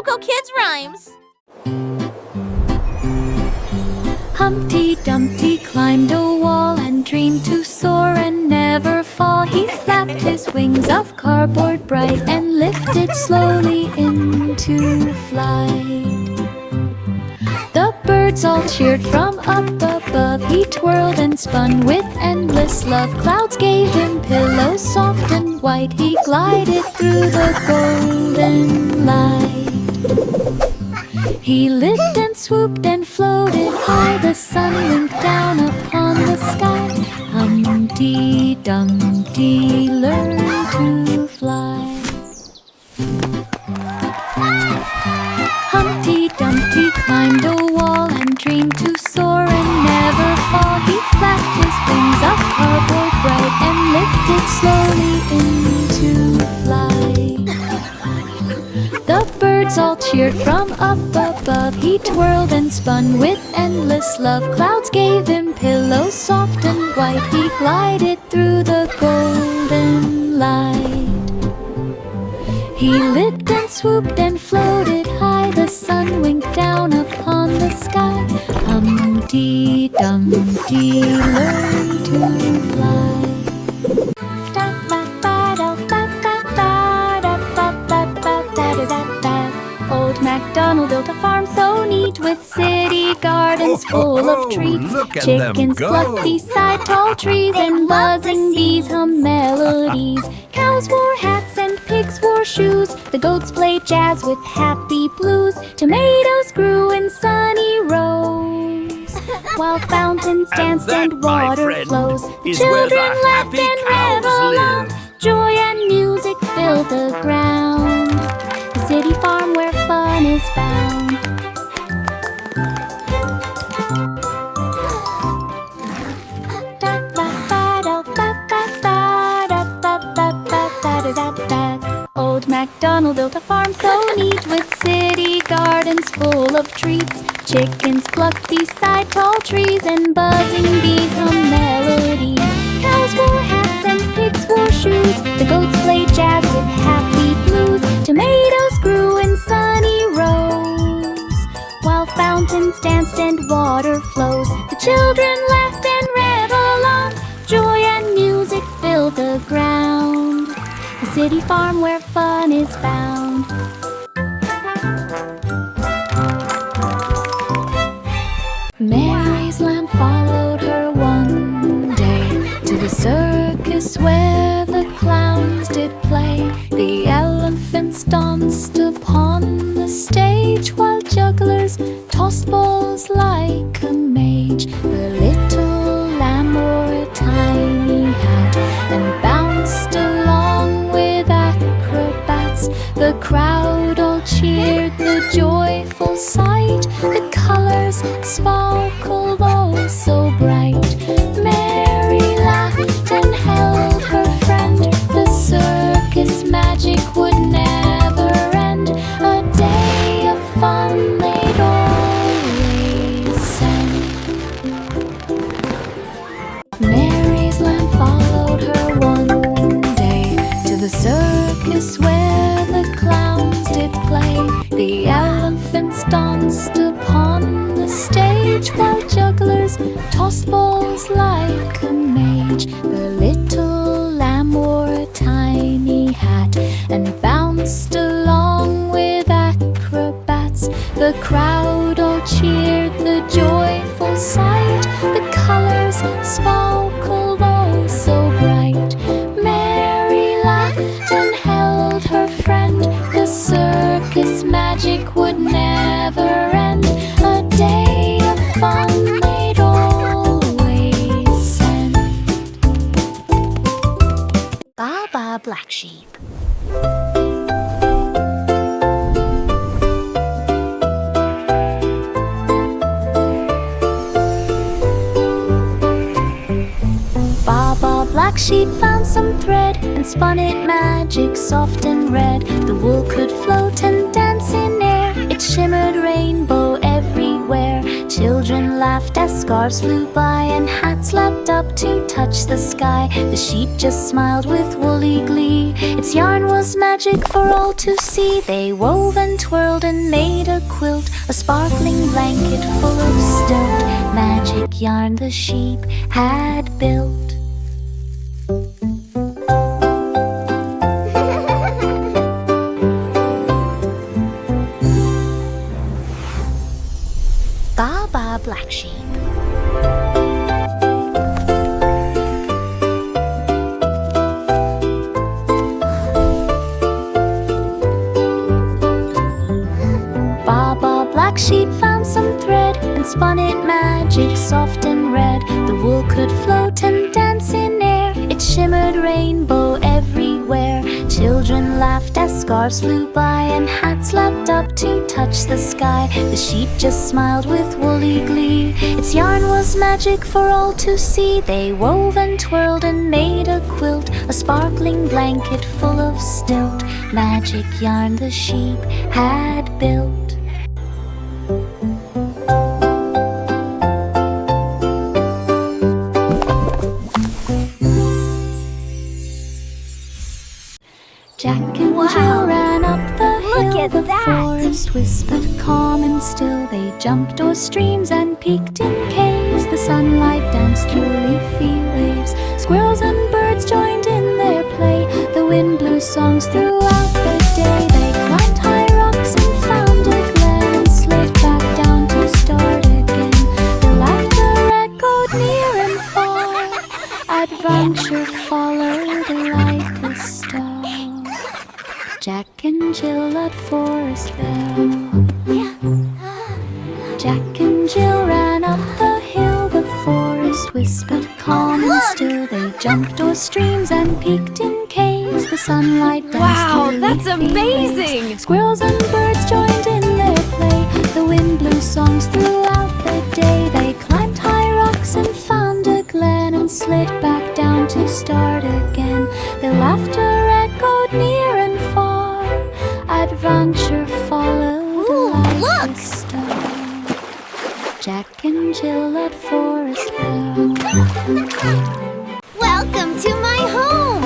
Coco Kids Rhymes. Humpty Dumpty climbed a wall and dreamed to soar and never fall. He flapped his wings of cardboard bright and lifted slowly into flight. The birds all cheered from up above. He twirled and spun with endless love. Clouds gave him pillows soft and white. He glided through the golden light. He lived and swooped and floated high. The sun winked down upon the sky. Humpty Dumpty learned to fly. Humpty Dumpty climbed a wall and dreamed to soar and never fall. He flapped his wings of cardboard bright and lifted slowly into flight. The birds all cheered from up above. He twirled and spun with endless love. Clouds gave him pillows soft and white. He glided through the golden light. He lived and swooped and floated high. The sun winked down upon the sky. Humpty Dumpty learned to fly. Old MacDonald built a farm so neat, with city gardens full of treats. Chickens plucked beside tall trees, and buzzing bees hum melodies. Cows wore hats and pigs wore shoes. The goats played jazz with happy blues. Tomatoes grew in sunny rows, while fountains danced and water flows. The children laughed and ran along. Joy and music filled the ground. The city farm where fun is found. Old MacDonald built a farm so neat, with city gardens full of treats. Chickens plucked beside tall trees, and buzzing bees hum melodies. Cows wore hats and pigs wore shoes. The goats played jazz with happy blues. Tomatoes grew in sunny rows, while fountains danced and water flows. The children laughed and ran along. Joy and music filled the ground. The city farm where fun is found. Mary's lamb followed her one day to the circus where the clowns did play. The elephants danced upon the stage, while jugglers tossed balls like a mage. The little lamb wore a tiny hat and bounced along with acrobats. The crowd all cheered the joyful sight. The colors sparkled oh so bright. Mary laughed and held her friend. The circus magic would never end. A day of fun they'd always send. Mary's lamb followed her one day to the circus where the clowns did play. The elephants danced upon the stage, while jugglers tossed balls like a mage. The little lamb wore a tiny hat and bounced along with acrobats. The crowd all cheered the joyful sight. The colors sparkled oh so bright. Mary laughed and held her friend. The circus magic would never end. A day of fun they'd always send. Baa Baa Black Sheep. Baa Baa Black Sheep found some thread and spun it magic soft and red. The wool could float and dance in air. It shimmered rainbow everywhere. Children laughed as scarves flew by and hats leapt up to touch the sky. The sheep just smiled with woolly glee. Its yarn was magic for all to see. They wove and twirled and made a quilt, a sparkling blanket full of stilt. Magic yarn the sheep had built. Baa Black Sheep. Baa Black Sheep found some thread and spun it magic soft and red. The wool could float and dance in air. It shimmered rainbow everywhere. Children laughed as scarves flew by and hats leapt up to touch the sky. The sheep just smiled with woolly glee. Its yarn was magic for all to see. They wove and twirled and made a quilt, a sparkling blanket full of stilt. Magic yarn the sheep had built. Jack and Jill ran up the hill. The forest whispered calm and still. They jumped o'er streams and peeked in caves. The sunlight danced through leafy waves. Squirrels and birds joined in their play. The wind blew songs throughout the day. They climbed high rocks and found a glen and slid back down to start again. The laughter echoed near and far. Adventure followed like a star. Jack and Jill at Forest Fell. Jack and Jill ran up the hill. The forest whispered calm and still. They jumped o'er streams and peeked in caves. The sunlight danced Wow, through that's leafy amazing! waves. Squirrels and birds joined in their play. The wind blew songs throughout the day. They climbed high rocks and found a glen and slid back down to start again. Their laughter echoed near and far. Adventure followed like a star. Jack and Jill at Forest Fell. Welcome to my home!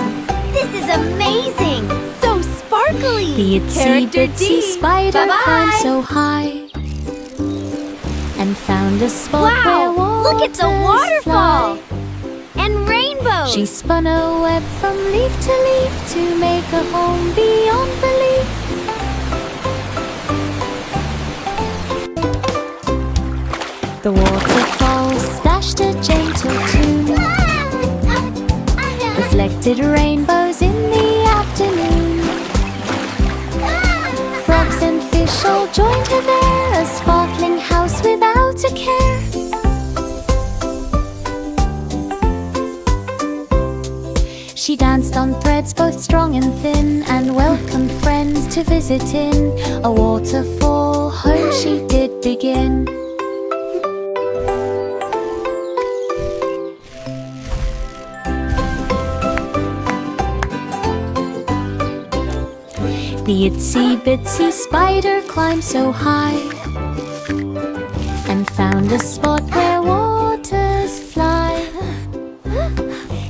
This is amazing! So sparkly! The itsy bitsy spider climbed so high and found a spot where Wow! Look at the waters waterfall! fly. And rainbows! She spun a web from leaf to leaf to make a home beyond belief. The waterfall splashed a gentle tune, reflected rainbows in the afternoon. Frogs and fish all joined her there, a sparkling house without a care. She danced on threads both strong and thin, and welcomed friends to visit in a waterfall home she did begin. The itsy bitsy spider climbed so high and found a spot where waters fly.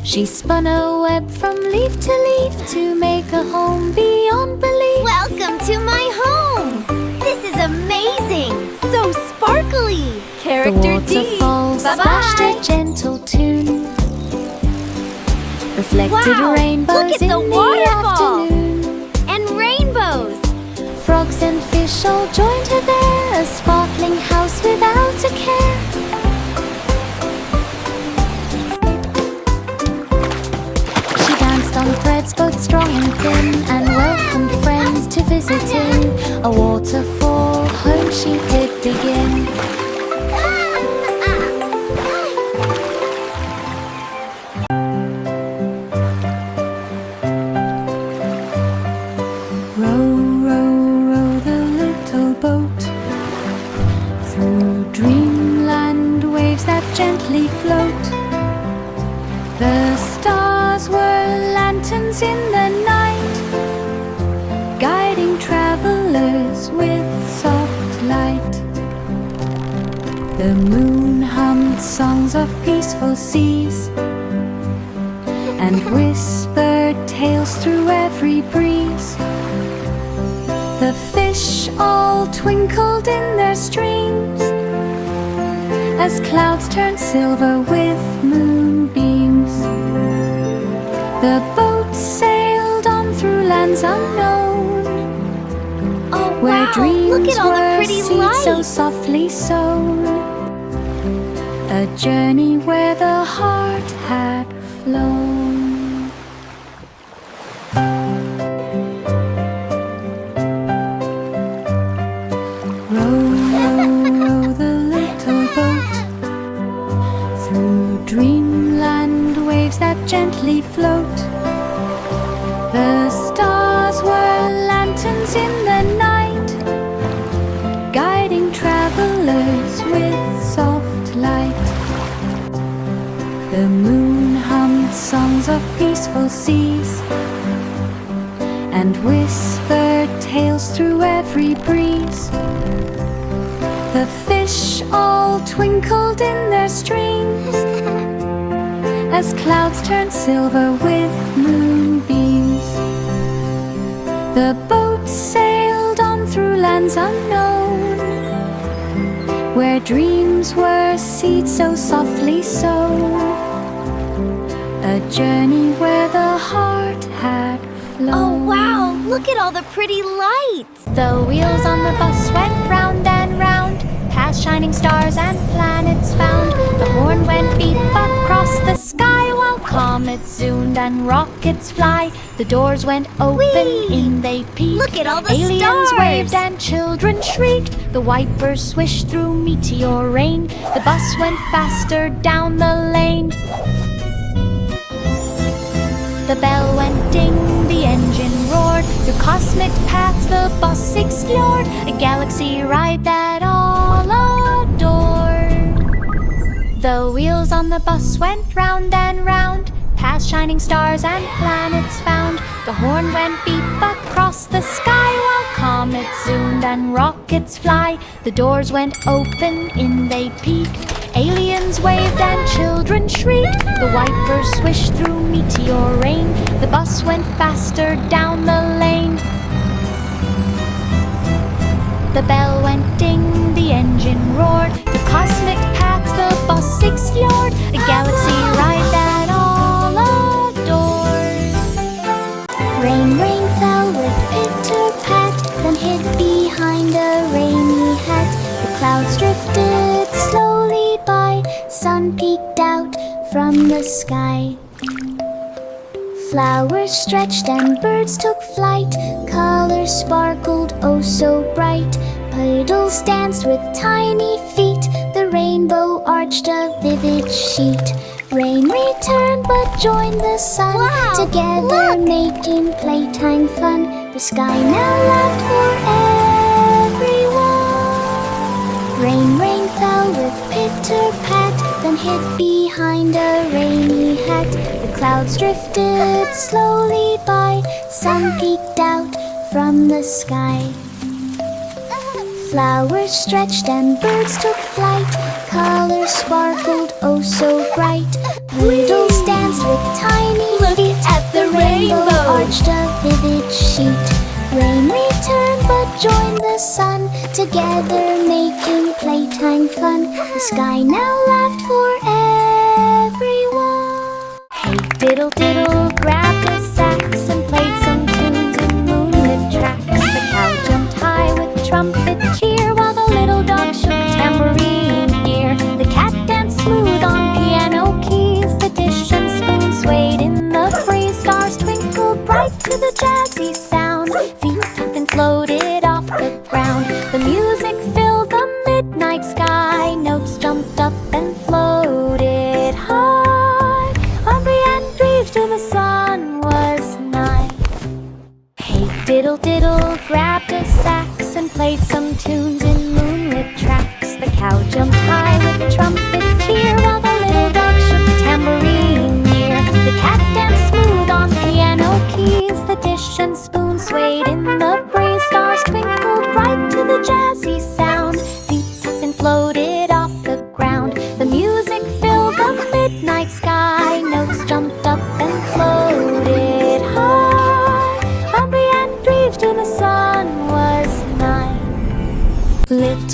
She spun a web from leaf to leaf to make a home beyond belief. Welcome to my home! This is amazing! So sparkly! The Character D! waterfall splashed a gentle tune, reflected Wow! rainbows Look at in the the waterfall! afternoon. And rainbows! Frogs and fish all joined her there, a sparkling house without a care. She danced on threads both strong and thin, and welcomed friends to visit in a waterfall home she did begin. Row, row, row the little boat through dreamland waves that gently float. The stars were lanterns in the night, guiding travelers with soft light. The moon hummed songs of peaceful seas and whispered tales through every breeze. The fish all twinkled in their streams as clouds turned silver with moonbeams. The boats sailed on through lands unknown, where dreams Look at all the were pretty seeds so lights. softly sown. A journey where the heart had flown. Row, row, row the little boat through dreamland waves that gently float. The stars were lanterns in the night, guiding travelers with soft light. The moon hummed songs of peaceful seas and whispered tales through every breeze. The fish all twinkled in their streams as clouds turned silver with moonbeams. The boats sailed on through lands unknown, where dreams were seeds so softly sown. A journey where the heart had flown. Oh wow, look at all the pretty lights. The wheels on the bus went round and round, past shining stars and planets found. The horn went beep across the sky, while comets zoomed and rockets fly. The doors went open, Whee! in they peeked. Look at all the Aliens stars. waved and children shrieked. The wipers swished through meteor rain. The bus went faster down the lane. The bell went ding, the engine roared. Through cosmic paths the bus explored, a galaxy ride that all adored. The wheels on the bus went round and round, past shining stars and planets found. The horn went beep across the sky, while comets zoomed and rockets fly. The doors went open, in they peeked. Aliens waved and children shrieked. The wipers swished through meteor rain. The bus went faster down the lane. The bell went ding, the engine roared. The cosmic paths the bus explored, a galaxy ride that all adored. Rain, rain fell with pitter-pat, then hid behind a rainy hat. The clouds drifted slowly by, sun peeked out from the sky. Flowers stretched and birds took flight, colors sparkled oh so bright. Puddles danced with tiny feet, the rainbow arched a vivid sheet. Rain returned but joined the sun, Wow, together look! making playtime fun. The sky now laughed for everyone. Rain, rain fell with pitter-pat, then hid behind a rainy hat. The clouds drifted slowly by, sun peeked out from the sky. Flowers stretched and birds took flight, colors sparkled oh so bright. Puddles danced with tiny feet, at the rainbow. arched a vivid sheet. Rain returned but joined the sun, together making playtime fun. The sky now laughed for everyone. Hey diddle diddle grabbed a sax and played some tunes in moonlit tracks. The cow jumped high with trumpet cheer, while the little dog shook tambourine ear. The cat danced smooth on piano keys, the dish and spoon swayed in the breeze. Stars twinkled bright to the jazzy sound, feet up and floated off the ground. The music filled the midnight sky, notes jumped up and floated high. Hungry and grieved till the sun was nigh. Hey diddle diddle grabbed a sax and played some tunes in moonlit tracks. The cow jumped high with trumpet cheer, while the little dog shook tambourine ear. The cat danced smooth on piano keys, the dish and spoon swayed in the breeze. Stars twinkled bright to the jazzy sound, feet up and floated off the ground. The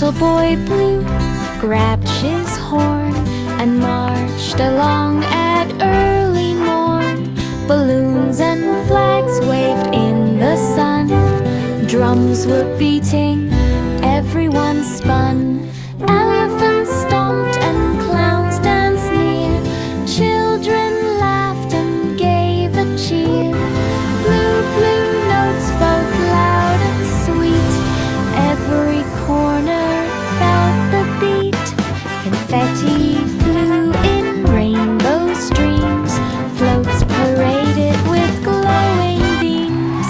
Little boy blue grabbed his horn and marched along at early morn. Balloons and flags waved in the sun. Drums were beating, everyone spun. Elephants stomped and clowns danced near. Children laughed and gave a cheer. Blue, blue notes both loud and sweet. Every corner felt the beat. Confetti flew in rainbow streams. Floats paraded with glowing beams.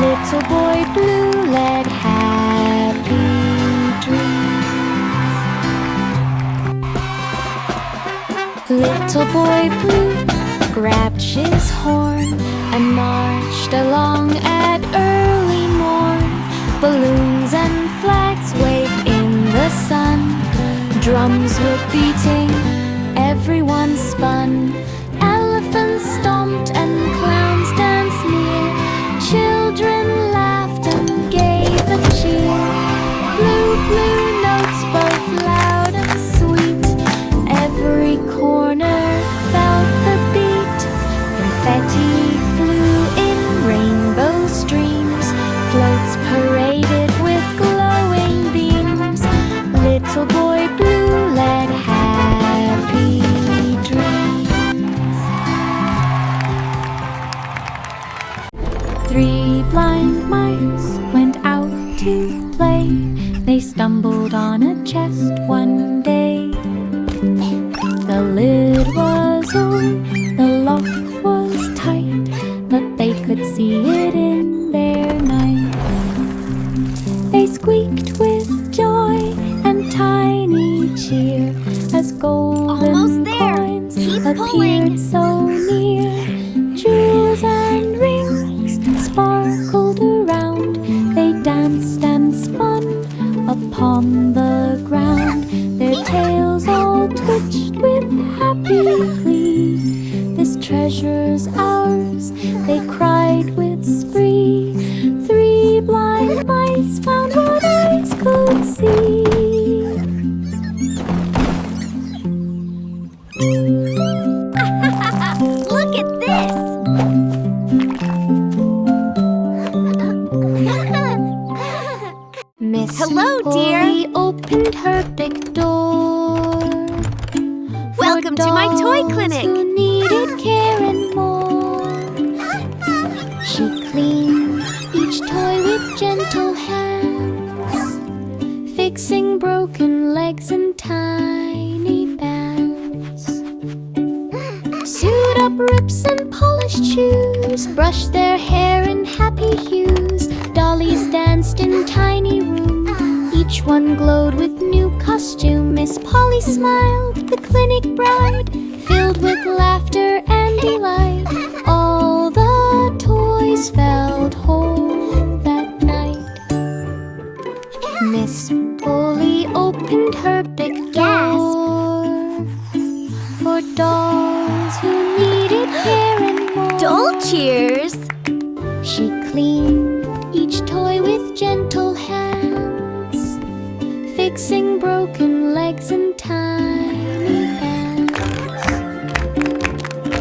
Little boy blue led happy dreams. Little boy blue grabbed his horn and marched along at early morn. Balloons and flags waved in the sun. Drums were beating, everyone spun. Elephants stomped and clowns danced near. Children laughed and gave a cheer. Blue, blue notes both loud and sweet. Every corner felt the beat. Confetti flew in rainbow streams. Floats paraded with glowing beams. Little boy blue led happy dreams. 3 blind mice went out to play. They stumbled on a chest one day. The lid was on, the lock was tight, but they could see it in their night. They squeaked with joy and tiny cheer as golden Almost there. coins Keep appeared pulling. so near. Jewels and rings sparkled around. They danced and spun upon the ground. Their tails all twitched with happy glee. This treasure's ours, they cried with spree. 3 blind mice found what eyes could see. Look at this! Miss Hello, dear. Polly opened her big door. Welcome to my toy clinic. Who needed care and more. She cleaned each toy with gentle hands, fixing broken legs and tiny bands. Sewed up rips and polished shoes, brushed their hair in happy hues. Dollies danced in tiny rooms, each one glowed with new costume. Miss Polly smiled, the clinic bride, filled with laughter and delight. All the toys felt whole that night. Miss Polly opened her big door for dolls who needed care and more. Doll cheers! She cleaned each toy with gentle hands, fixing broken legs and tiny bands.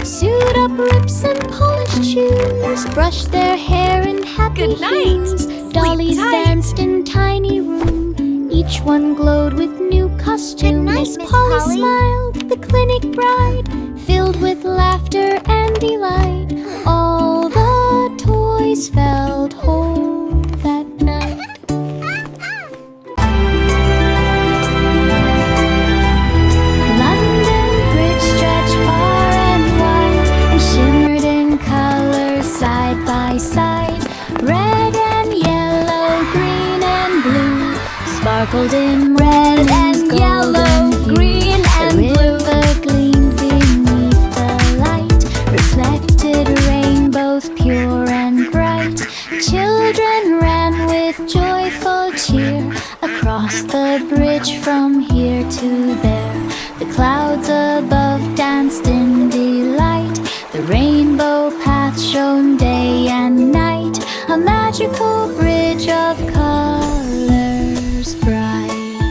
Sewed up rips and polished shoes, brushed their hair in happy Good night. hues. Sleep Dollies tight. danced in tiny room, each one glowed with new costume. Good night, Miss Miss Polly Polly. smiled, the clinic bride, filled with laughter and delight. All the toys felt whole that night. London Bridge stretched far and wide and shimmered in colors side by side. Red and yellow, green and blue, sparkled in red and yellow, green and blue. The river gleamed beneath the light, reflected rainbows pure and bright. Children ran with joyful cheer across the bridge from here to there. The clouds above danced in delight. The rainbow path shone day and night, a magical bridge of colors bright.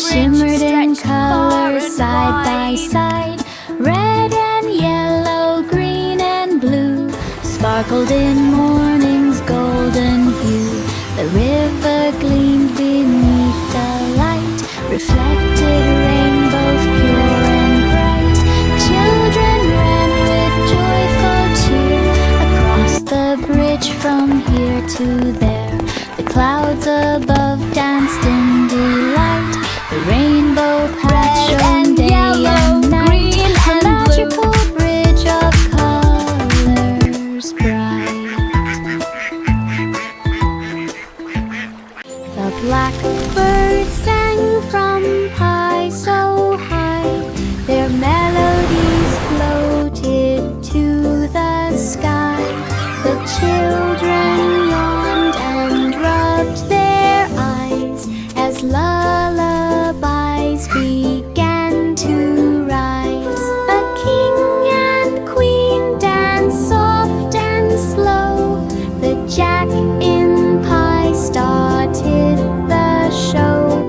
shimmered in color side by side. Red and yellow, green and blue, sparkled in morning's golden hue. The river gleamed beneath the light, reflected rainbows pure and bright. Children ran with joyful cheer across the bridge from here to there. The clouds above danced in delight. The rainbow path shone day and night. A magical bridge of colors bright. The blackbird sang from high so high. Their melodies floated to the sky. The children yawned and rubbed their eyes as lullabies began to rise. A king and queen danced soft and slow. The jack in pie started the show.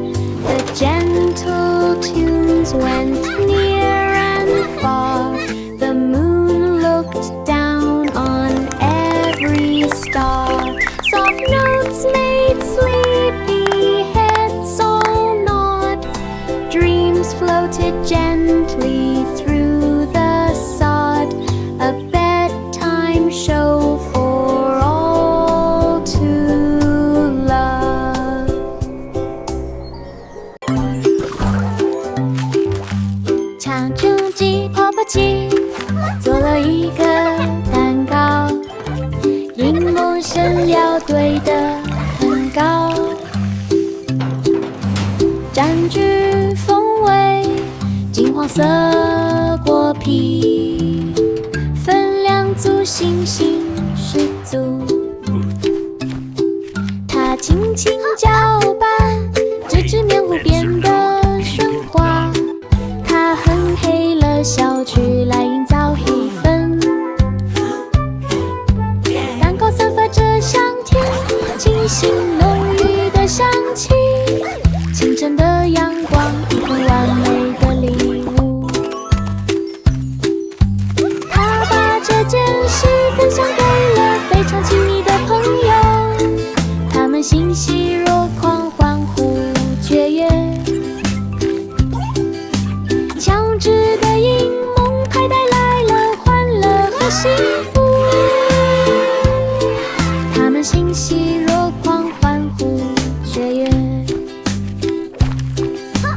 The gentle tunes went near and far. The moon looked down on every star. Soft notes made sleepy heads all nod. Dreams floated gently through the sod. A bedtime show for all to love. 长竹鸡、泡泡鸡做了一个蛋糕，柠檬神料堆得很高，占据风味，金黄色果皮，分量足，信心十足。它轻轻搅拌，直至面糊变得顺滑。它哼黑了小曲来营造气氛。蛋糕散发着香甜，清新浓郁的香气。清晨的阳光，一份完美的礼物。他把这件事分享给了非常亲密的朋友，他们欣喜若狂，欢呼雀跃。强制的阴谋派带来了欢乐和幸福，他们欣喜若狂，欢呼雀跃。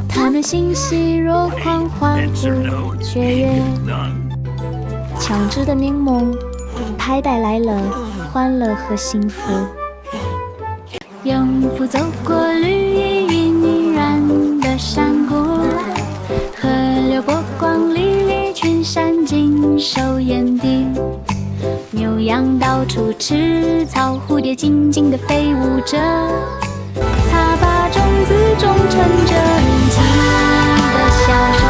他们欣喜若狂，欢呼雀跃。强制的柠檬派带来了欢乐和幸福。永不走过绿意晕染的山谷，河流波光粼粼，群山尽收眼底。牛羊到处吃草，蝴蝶静静地飞舞着。它把种子种成这奇的笑声。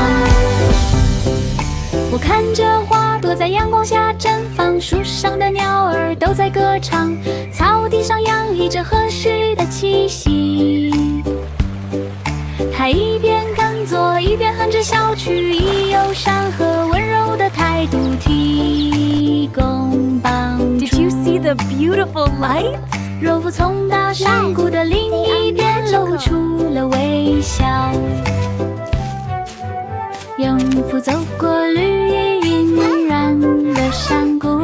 我看着花朵在阳光下绽放，树上的鸟儿都在歌唱，草地上洋溢着和煦的气息。他一边耕作一边哼着小曲，以友善和温柔的态度提供帮助。 Did you see the beautiful lights? 若不从大山谷的另一边露出了微笑，永不走过绿意晕染的山谷，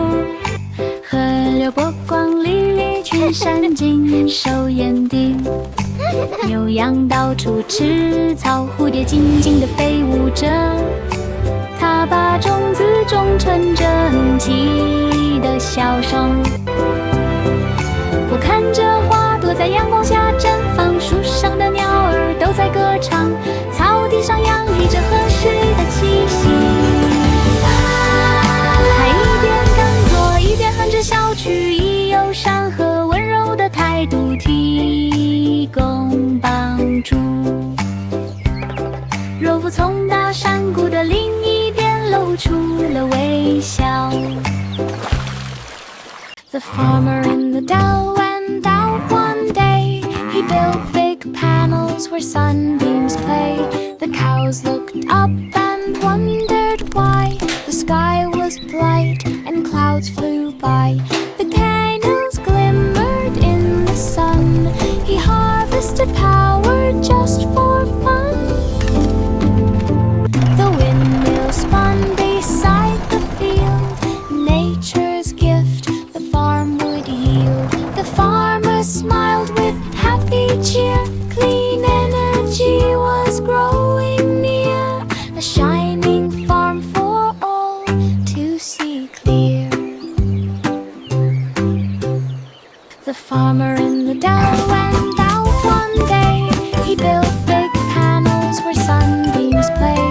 河流波光粼粼，群山尽收眼底。牛羊到处吃草，蝴蝶静静地飞舞着。它把种子种成整齐的笑声。我看着花朵在阳光下绽放，树上的鸟儿都在歌唱，草地上洋溢着和煦的气息。他一边耕作一边哼着小曲，以友善和温柔的态度提供帮助。若不从大山谷的另一边露出了微笑。The farmer in the dell went out one day. He built big panels panels where sunbeams play. The cows looked up and wondered why. The sky was bright and clouds flew by. The candles glimmered in the sun. He harvested power just for fun. The windmill spun beside the field, nature's gift the farm would yield. The farmer smiled with happy cheer. Clean energy was growing near, a shining farm for all to see clear. The farmer in the dell went out one day. He built big panels where sunbeams play.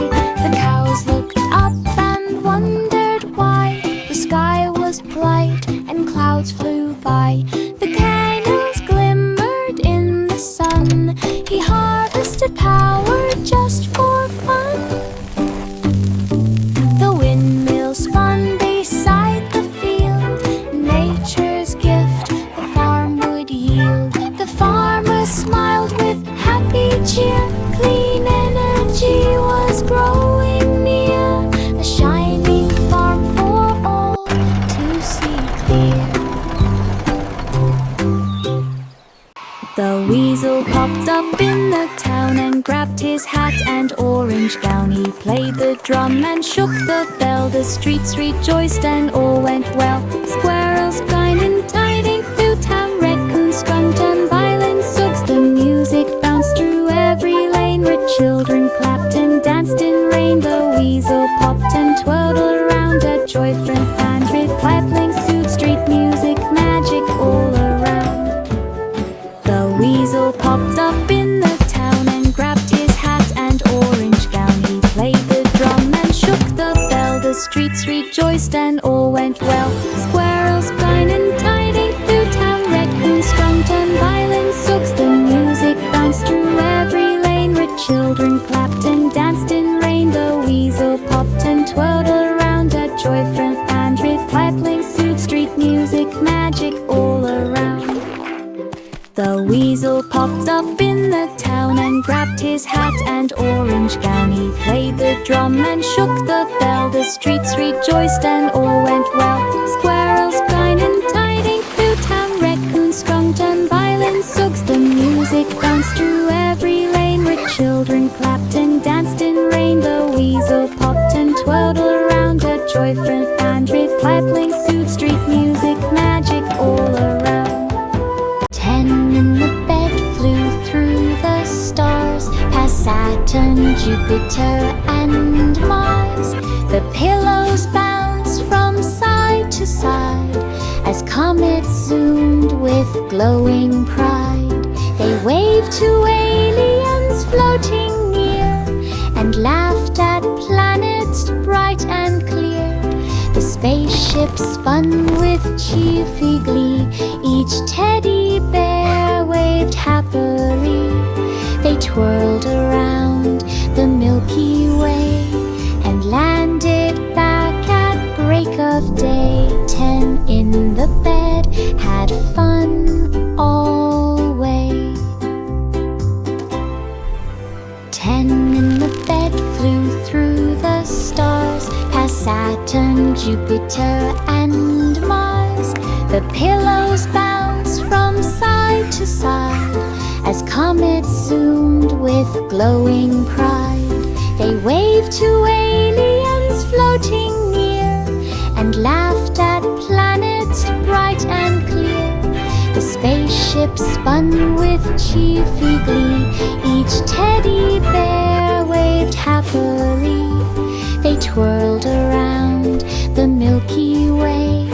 The cows looked up and wondered why. The sky was bright and clouds flew by. The candles glimmered in the sun. He harvested power just for fun. The windmill spun beside the field, nature's gift the farm would yield. The farmer smiled with happy cheer. Clean energy was growing near, a shining farm for all to see clear. The weasel popped up in the town and grabbed his hat and orange gown. He played the drum and shook the bell. The streets rejoiced and all went well. Squirrels grinding, tiding through town. Raccoons strummed and violins sugs. The music bounced through every lane where children clapped and danced in rain. The weasel popped and twirled around, a joy-filled band with pipling suit. Street music, magic all around. The weasel popped up in the town and grabbed his hat and orange gown. He played the drum and shook the bell. The streets rejoiced and all went well. Squirrels grinding, tiding through town. Raccoons strummed and violins sugs. The music bounced through every lane where children clapped and danced in rain. The weasel popped and twirled around, a joy-filled band with pipling suit. Street music, magic all around. The weasel popped up in the town and grabbed his hat and orange gown. He played the drum and shook the bell. The streets rejoiced and all went well. Squirrels grinding, tiding through town. Raccoons strummed and violins sugs. The music bounced through every lane where children clapped and danced in rain. The weasel popped and twirled around, a joy-filled band with pipling suit. Street music, magic all around. 10 in the bed flew through the stars, past Saturn, Jupiter, and Mars. The pillows bounced from side to side as comets zoomed with glowing pride. They waved to aliens floating near and laughed at planets bright and clear. The spaceship spun with cheerful glee. Each teddy bear waved happily. They twirled around the Milky Way and landed back at break of day. 10 in the bed had fun always. 10 in the bed flew through the stars, past Saturn, Jupiter, and Mars. The pillows bounced from side to side as comets zoomed with glowing pride. They waved to aliens floating near and laughed at planets bright and clear. The spaceship spun with cheerful glee. Each teddy bear waved happily. They twirled around the Milky Way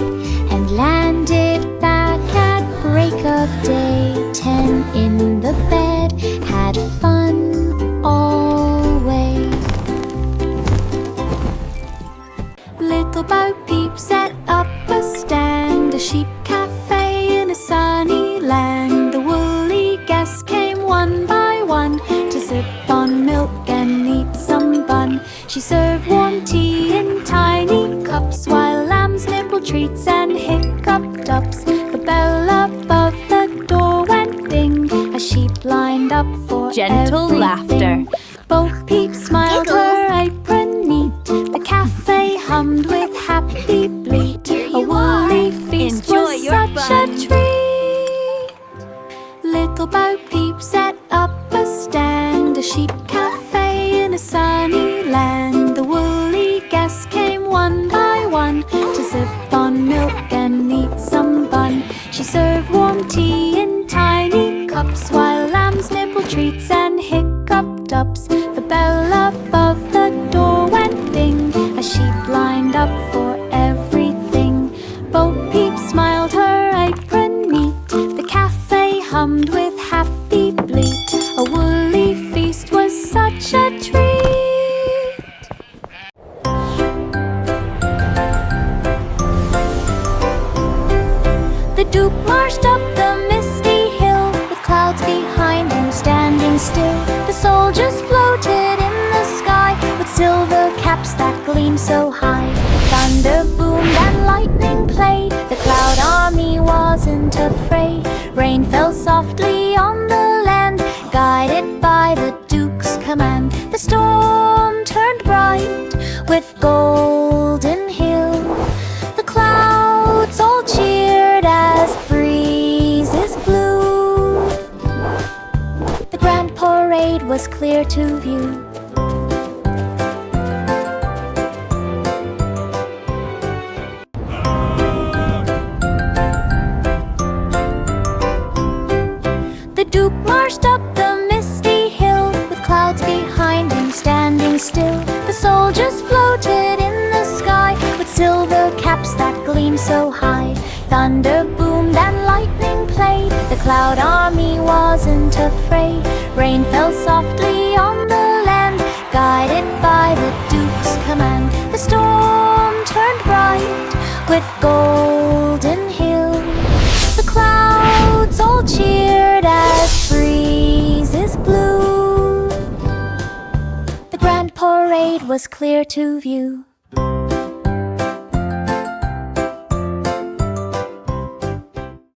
and landed back at break of day. 10 in the bed had fun always. Little Bo Peep set up a stand, a sheep cafe in a sunny land. The woolly guests came one by one to sip on milk and eat some bun. She served warm tea in tiny cups while lambs nibbled treats and hiccuped ups. The bell above the door went ding as sheep lined up for gentle laughter. Bo Peep smiled, her apron neat. The cafe hummed with happy bleat. A woolly feast Enjoy was your such fun. a treat. Little Bo Peep set up a stand, a sheep cafe in a sunny land. The woolly guests came one by one to sip on milk and eat some bun. She served warm tea in tiny cups while lambs nibbled treats and hiccuped ups. The bell above the door went ding as sheep lined up for everything. Bo Peep smiled, her apron neat. The cafe hummed with happy bleat. A woolly feast was such a treat. The Duke marched up the misty hill with clouds behind him standing still. The soldiers floated in the sky with silver caps that gleamed so high. Thunder boomed and lightning played. The cloud army wasn't afraid. Rain fell softly on the land, guided by the Duke's command. The storm turned bright with golden hill. The clouds all cheered as breezes blew. The grand parade was clear to view. The Duke marched up the misty hill with clouds behind him standing still. The soldiers floated in the sky with silver caps that gleamed so high. Thunder boomed and lightning played. The cloud army wasn't afraid. Rain fell softly on the land, guided by the Duke's command. The storm turned bright with golden hill. The clouds all cheered as breezes blew. The grand parade was clear to view.